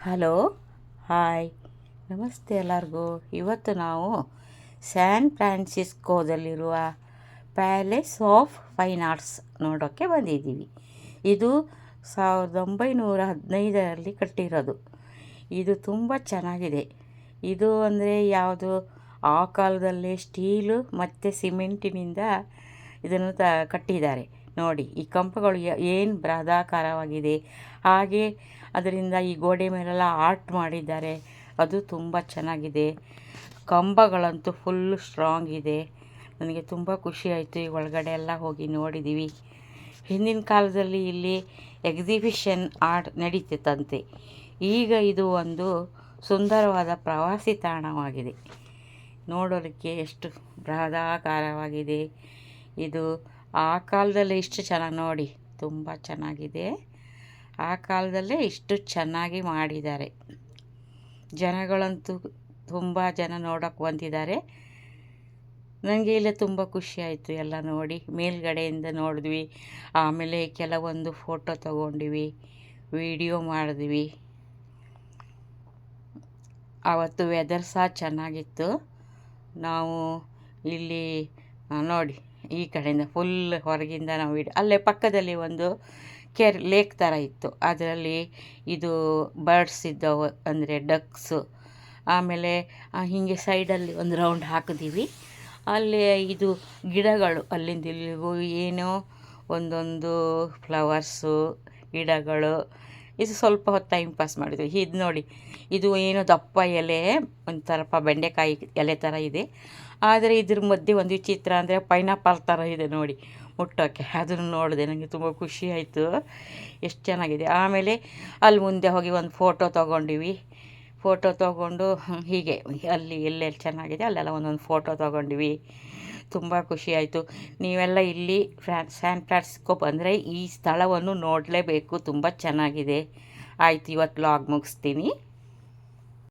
Hello, hi, ನಮಸ್ತೆ ಎಲ್ಲರಿಗೂ. ಇವತ್ತು ನಾವು ಸ್ಯಾನ್ ಫ್ರಾನ್ಸಿಸ್ಕೋದಲ್ಲಿರುವ ಪ್ಯಾಲೇಸ್ ಆಫ್ ಫೈನ್ ಆರ್ಟ್ಸ್ ನೋಡೋಕ್ಕೆ ಬಂದಿದ್ದೀವಿ. ಇದು 1915ರಲ್ಲಿ ಕಟ್ಟಿರೋದು. ಇದು ತುಂಬ ಚೆನ್ನಾಗಿದೆ. ಇದು ಅಂದರೆ ಯಾವುದು, ಆ ಕಾಲದಲ್ಲೇ ಸ್ಟೀಲು ಮತ್ತು ಸಿಮೆಂಟಿನಿಂದ ಇದನ್ನು ಕಟ್ಟಿದ್ದಾರೆ. ನೋಡಿ, ಈ ಕಂಬಗಳು ಏನು ಬೃಹದಾಕಾರವಾಗಿದೆ. ಹಾಗೆ ಅದರಿಂದ ಈ ಗೋಡೆ ಮೇಲೆಲ್ಲ ಆರ್ಟ್ ಮಾಡಿದ್ದಾರೆ. ಅದು ತುಂಬ ಚೆನ್ನಾಗಿದೆ. ಕಂಬಗಳಂತೂ ಫುಲ್ಲು ಸ್ಟ್ರಾಂಗ್ ಇದೆ. ನನಗೆ ತುಂಬ ಖುಷಿ ಆಯಿತು. ಈ ಒಳಗಡೆ ಎಲ್ಲ ಹೋಗಿ ನೋಡಿದ್ದೀವಿ. ಹಿಂದಿನ ಕಾಲದಲ್ಲಿ ಇಲ್ಲಿ ಎಕ್ಸಿಬಿಷನ್ ಆರ್ಟ್ ನಡೀತಿತ್ತಂತೆ. ಈಗ ಇದು ಒಂದು ಸುಂದರವಾದ ಪ್ರವಾಸಿ ತಾಣವಾಗಿದೆ. ನೋಡೋದಕ್ಕೆ ಎಷ್ಟು ಬೃಹದಾಕಾರವಾಗಿದೆ. ಇದು ಆ ಕಾಲದಲ್ಲೇ ಇಷ್ಟು ಚೆನ್ನಾಗಿ, ನೋಡಿ, ತುಂಬ ಚೆನ್ನಾಗಿದೆ. ಆ ಕಾಲದಲ್ಲೇ ಇಷ್ಟು ಚೆನ್ನಾಗಿ ಮಾಡಿದ್ದಾರೆ. ಜನಗಳಂತೂ ತುಂಬ ಜನ ನೋಡೋಕ್ಕೆ ಬಂದಿದ್ದಾರೆ. ನನಗೆ ಇಲ್ಲೇ ತುಂಬ ಖುಷಿಯಾಯಿತು ಎಲ್ಲ ನೋಡಿ. ಮೇಲ್ಗಡೆಯಿಂದ ನೋಡಿದ್ವಿ, ಆಮೇಲೆ ಕೆಲವೊಂದು ಫೋಟೋ ತಗೊಂಡ್ವಿ, ವಿಡಿಯೋ ಮಾಡಿದ್ವಿ. ಆವತ್ತು ವೆದರ್ ಸಹ ಚೆನ್ನಾಗಿತ್ತು. ನಾವು ಇಲ್ಲಿ ನೋಡಿ, ಈ ಕಡೆಯಿಂದ ಫುಲ್ ಹೊರಗಿಂದ ನಾವು ಅಲ್ಲೇ ಪಕ್ಕದಲ್ಲಿ ಒಂದು ಲೇಕ್ ಥರ ಇತ್ತು. ಅದರಲ್ಲಿ ಇದು ಬರ್ಡ್ಸ್ ಇದ್ದವು, ಅಂದರೆ ಡಕ್ಸು. ಆಮೇಲೆ ಹೀಗೆ ಸೈಡಲ್ಲಿ ಒಂದು ರೌಂಡ್ ಹಾಕಿದ್ದೀವಿ. ಅಲ್ಲಿ ಇದು ಗಿಡಗಳು ಅಲ್ಲಿಂದ ಇಲ್ಲಿಗೂ ಏನೋ ಒಂದೊಂದು ಫ್ಲವರ್ಸು, ಗಿಡಗಳು. ಇದು ಸ್ವಲ್ಪ ಹೊತ್ತು ಟೈಮ್ ಪಾಸ್ ಮಾಡಿದ್ವಿ. ಇದು ನೋಡಿ, ಇದು ಏನೋ ದಪ್ಪ ಎಲೆ, ಒಂಥರ ಬೆಂಡೆಕಾಯಿ ಎಲೆ ಥರ ಇದೆ. ಆದರೆ ಇದ್ರ ಮಧ್ಯೆ ಒಂದು ವಿಚಿತ್ರ ಅಂದರೆ ಪೈನಾಪಲ್ ಥರ ಇದೆ ನೋಡಿ, ಮುಟ್ಟೋಕ್ಕೆ. ಅದನ್ನು ನೋಡಿದೆ, ನನಗೆ ತುಂಬ ಖುಷಿ ಆಯಿತು. ಎಷ್ಟು ಚೆನ್ನಾಗಿದೆ. ಆಮೇಲೆ ಅಲ್ಲಿ ಮುಂದೆ ಹೋಗಿ ಒಂದು ಫೋಟೋ ತೊಗೊಂಡಿವಿ. ಫೋಟೋ ತೊಗೊಂಡು ಹೀಗೆ ಅಲ್ಲಿ ಎಲ್ಲೆಲ್ಲಿ ಚೆನ್ನಾಗಿದೆ ಅಲ್ಲೆಲ್ಲ ಒಂದೊಂದು ಫೋಟೋ ತೊಗೊಂಡ್ವಿ. ತುಂಬ ಖುಷಿಯಾಯಿತು. ನೀವೆಲ್ಲ ಇಲ್ಲಿ ಸ್ಯಾನ್ ಫ್ರಾನ್ಸಿಸ್ಕೋ ಬಂದರೆ ಈ ಸ್ಥಳವನ್ನು ನೋಡಲೇಬೇಕು, ತುಂಬ ಚೆನ್ನಾಗಿದೆ. ಆಯಿತು, ಇವತ್ತು ವ್ಲಾಗ್ ಮುಗಿಸ್ತೀನಿ.